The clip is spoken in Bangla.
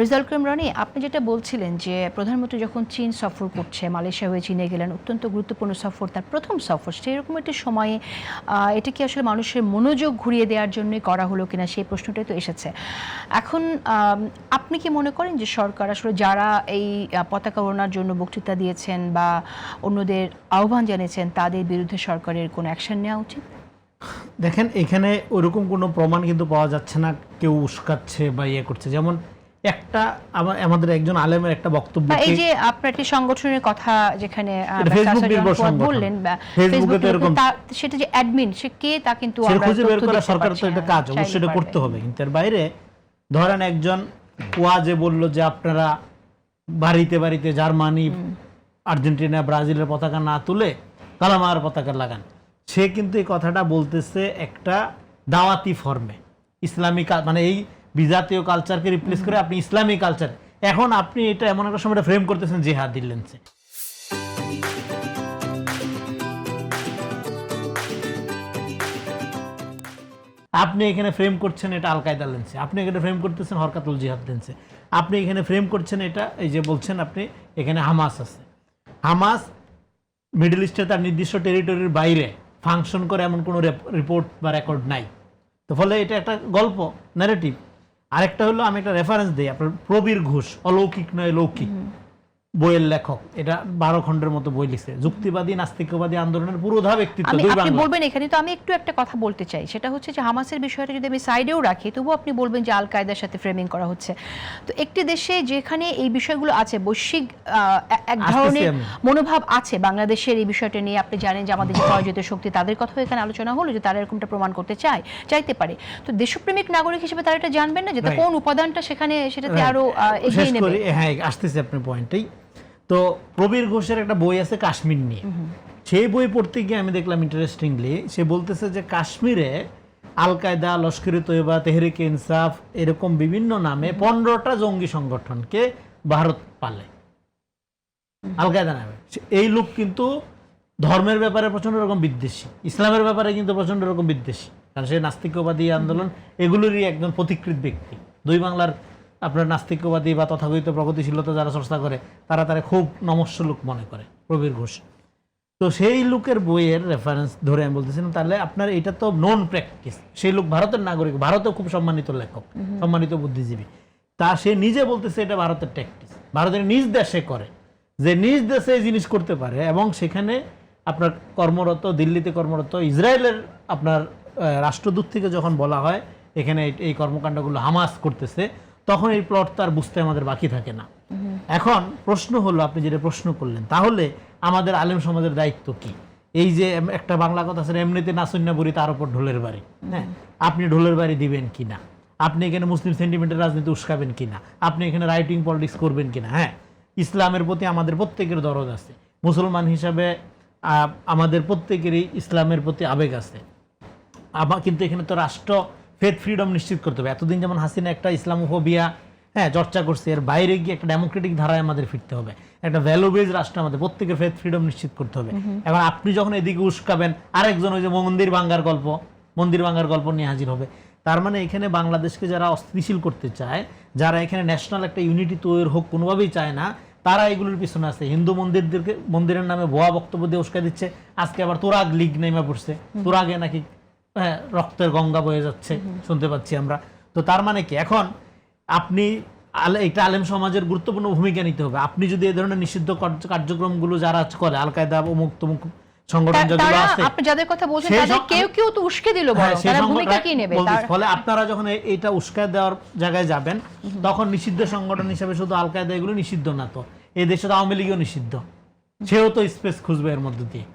রেজাউল করিম রনি, আপনি যেটা বলছিলেন যে প্রধানমন্ত্রী যখন চীন সফর করছে, মালয়েশিয়া হয়ে চীনে গেলেন, অত্যন্ত গুরুত্বপূর্ণ সফর, তার প্রথম সফর, সেরকম একটি সময়ে এটা কি আসলে মানুষের মনোযোগ ঘুরিয়ে দেওয়ার জন্যই করা হলো কিনা সেই প্রশ্নটাই তো এসেছে। এখন আপনি কি মনে করেন যে সরকার আসলে যারা এই পতাকা ওড়ানোর জন্য বক্তৃতা দিয়েছেন বা অন্যদের আহ্বান জানিয়েছেন তাদের বিরুদ্ধে সরকারের কোনো অ্যাকশন নেওয়া উচিত? দেখেন, এখানে ওইরকম কোনো প্রমাণ কিন্তু পাওয়া যাচ্ছে না কেউ উস্কাচ্ছে বা ইয়ে করছে। যেমন একটা আমাদের একজন আলেমের একটা বক্তব্য, এই যে আপনার একটি সংগঠনের কথা যেখানে বললেন, ফেসবুকে তো এরকম, সেটা যে অ্যাডমিন সে কে তা কিন্তু আমরা খুঁজে বের করা সরকার তো এটা কাজ, অবশ্যই এটা করতে হবে। কিন্তু এর বাইরে ধরেন একজন ওয়াজে বলল যে আপনারা বাড়িতে বাড়িতে জার্মানি, আর্জেন্টিনা, ব্রাজিলের পতাকা না তুলে কালামার পতাকা লাগান, সে কিন্তু এই কথাটা বলতেছে একটা দাওয়াতি ফর্মে, ইসলামিক, মানে এই বিজাতীয় কালচারকে রিপ্লেস করে আপনি ইসলামিক কালচার, এখন আপনি এটা এমন একটা সময় ফ্রেম করতেছেন জিহাদি লেন্সে। আপনি এখানে ফ্রেম করছেন এটা আল কায়দা লেন্সে, আপনি এখানে ফ্রেম করতেছেন হরকাতুল জিহাদ লেন্সে, আপনি এখানে ফ্রেম করছেন এটা, এই যে বলছেন আপনি এখানে হামাস আছে, হামাস মিডল ইস্টে তার নির্দিষ্ট টেরিটরির বাইরে ফাংশন করে এমন কোনো রিপোর্ট বা রেকর্ড নাই। তো ফলে এটা একটা গল্প, ন্যারেটিভ। আরেকটা হলো, আমি একটা রেফারেন্স দিই, আপনার প্রবীর ঘোষ, অলৌকিক নয় লৌকিক বইয়ের লেখক, এটা 12 খণ্ডের মতো বই লিখছে, যুক্তিবাদী নাস্তিকবাদী আন্দোলনের পুরোধা ব্যক্তিত্ব। আপনি বলবেন এখানে, তো আমি একটু একটা কথা বলতে চাই, সেটা হচ্ছে যে হামাসের বিষয়টা যদি আমি সাইডেও রাখি, তবুও আপনি বলবেন যে আল কায়দার সাথে ফ্রেমিং করা হচ্ছে। তো একটি দেশে যেখানে এই বিষয়গুলো আছে, বৈশ্বিক এক ধরনের মনোভাব আছে বাংলাদেশের এই বিষয়টা নিয়ে, আপনি জানেন যে আমাদের যে পরাজিত শক্তি, তাদের কথাও এখানে আলোচনা হলো যে তারা এরকমটা প্রমাণ করতে চাইতে পারে। তো দেশপ্রেমিক নাগরিক হিসেবে তারা এটা জানবেন না যে কোন উপাদানটা সেখানে সেটাতে আরো এগিয়ে নেবে। হ্যাঁ, আসতেছে আপনার পয়েন্টেই। তো প্রবীর ঘোষের একটা বই আছে কাশ্মীর নিয়ে, সেই বই পড়তে গিয়ে আমি দেখলাম ইন্টারেস্টিংলি, সে বলতেছে যে কাশ্মীরে আল কায়দা, লস্কর-ই তৈয়বা, তেহরিকে ইনসাফ, এরকম বিভিন্ন নামে 15টা জঙ্গি সংগঠনকে ভারত পালে, আল কায়দা নামে। এই লোক কিন্তু ধর্মের ব্যাপারে প্রচন্ড রকম বিদ্বেষী, ইসলামের ব্যাপারে কিন্তু প্রচন্ড রকম বিদ্বেষী, কারণ সে নাস্তিকবাদী আন্দোলন এগুলোরই একজন পথিকৃৎ ব্যক্তি। দুই বাংলার আপনার নাস্তিকবাদী বা তথাকথিত প্রগতিশীলতা যারা চর্চা করে তারা খুব নমস্য লোক মনে করে, প্রবীর ঘোষ। তো সেই লোকের বইয়ের রেফারেন্স ধরে আমি বলতেছিলাম, তাহলে আপনার এটা তো নন প্র্যাকটিস। সেই লোক ভারতের নাগরিক, ভারতেও খুব সম্মানিত লেখক, সম্মানিত বুদ্ধিজীবী, তা সে নিজে বলতেছে এটা ভারতের প্র্যাকটিস, ভারতের নিজ দেশে করে, যে নিজ দেশে এই জিনিস করতে পারে। এবং সেখানে আপনার কর্মরত, দিল্লিতে কর্মরত ইসরায়েলের আপনার রাষ্ট্রদূত থেকে যখন বলা হয় এখানে এই কর্মকাণ্ডগুলো হামাস করতেছে, তখন এই প্লট তার বুঝতে আমাদের বাকি থাকে না। এখন প্রশ্ন হলো, আপনি যেটা প্রশ্ন করলেন, তাহলে আমাদের আলেম সমাজের দায়িত্ব কি? এই যে একটা বাংলা কথা আছে, এমনিতে নাসুন্না বুড়ি তার উপর ঢোলের বাড়ি, হ্যাঁ, আপনি ঢোলের বাড়ি দিবেন কিনা, আপনি এখানে মুসলিম সেন্টিমেন্টের রাজনীতি উস্কাবেন কিনা, আপনি এখানে রাইটিং পলিটিক্স করবেন কিনা। হ্যাঁ, ইসলামের প্রতি আমাদের প্রত্যেকের দরদ আছে, মুসলমান হিসাবে আমাদের প্রত্যেকেরই ইসলামের প্রতি আবেগ আছে, কিন্তু এখানে তো রাষ্ট্র ফেথ ফ্রিডম নিশ্চিত করতে হবে। এতদিন যেমন হাসিনা একটা ইসলামোফোবিয়া চর্চা করছে, এর বাইরে গিয়ে একটা ডেমোক্রেটিক ধারায় আমাদের ফিরতে হবে, একটা ভ্যালু বেজ রাষ্ট্র, আমাদের প্রত্যেকের ফেথ ফ্রিডম নিশ্চিত করতে হবে। এখন আপনি যখন এদিকে উস্কাবেন, আরেকজন ওই যে মন্দির ভাঙ্গার গল্প নিয়ে হাজির হবে। তার মানে এখানে বাংলাদেশকে যারা অস্থিতিশীল করতে চায়, যারা এখানে ন্যাশনাল একটা ইউনিটি তৈরি হোক কোনোভাবেই চায় না, তারা এগুলোর পিছনে আছে। হিন্দু মন্দিরের নামে ভুয়া বক্তব্য দিয়ে উস্কা দিচ্ছে। আজকে আবার তোরাগ লীগ নেমে পড়ছে, তোরাগে নাকি রক্তের গঙ্গা বয়ে যাচ্ছে শুনতে পাচ্ছি আমরা। তো তার মানে কি, এখন আপনি একটা আলেম সমাজের গুরুত্বপূর্ণ ভূমিকা নিতে হবে। আপনি যদি এই ধরনের নিষিদ্ধ কার্যক্রমগুলো যারা করে, আল কায়দা, অমুক তমুক সংগঠন যেগুলো আছে, আপনি যাদের কথা বলছেন তাদের কেউ তো উস্কে দিল, তারা ভূমিকা কি নেবে? ফলে আপনারা যখন এটা উস্কায় দেওয়ার জায়গায় যাবেন, তখন নিষিদ্ধ সংগঠন হিসেবে শুধু আল কায়দা এগুলো নিষিদ্ধ না, তো এই দেশে আওয়ামী লীগও নিষিদ্ধ, সেও তো স্পেস খুঁজবে এর মধ্যে দিয়ে।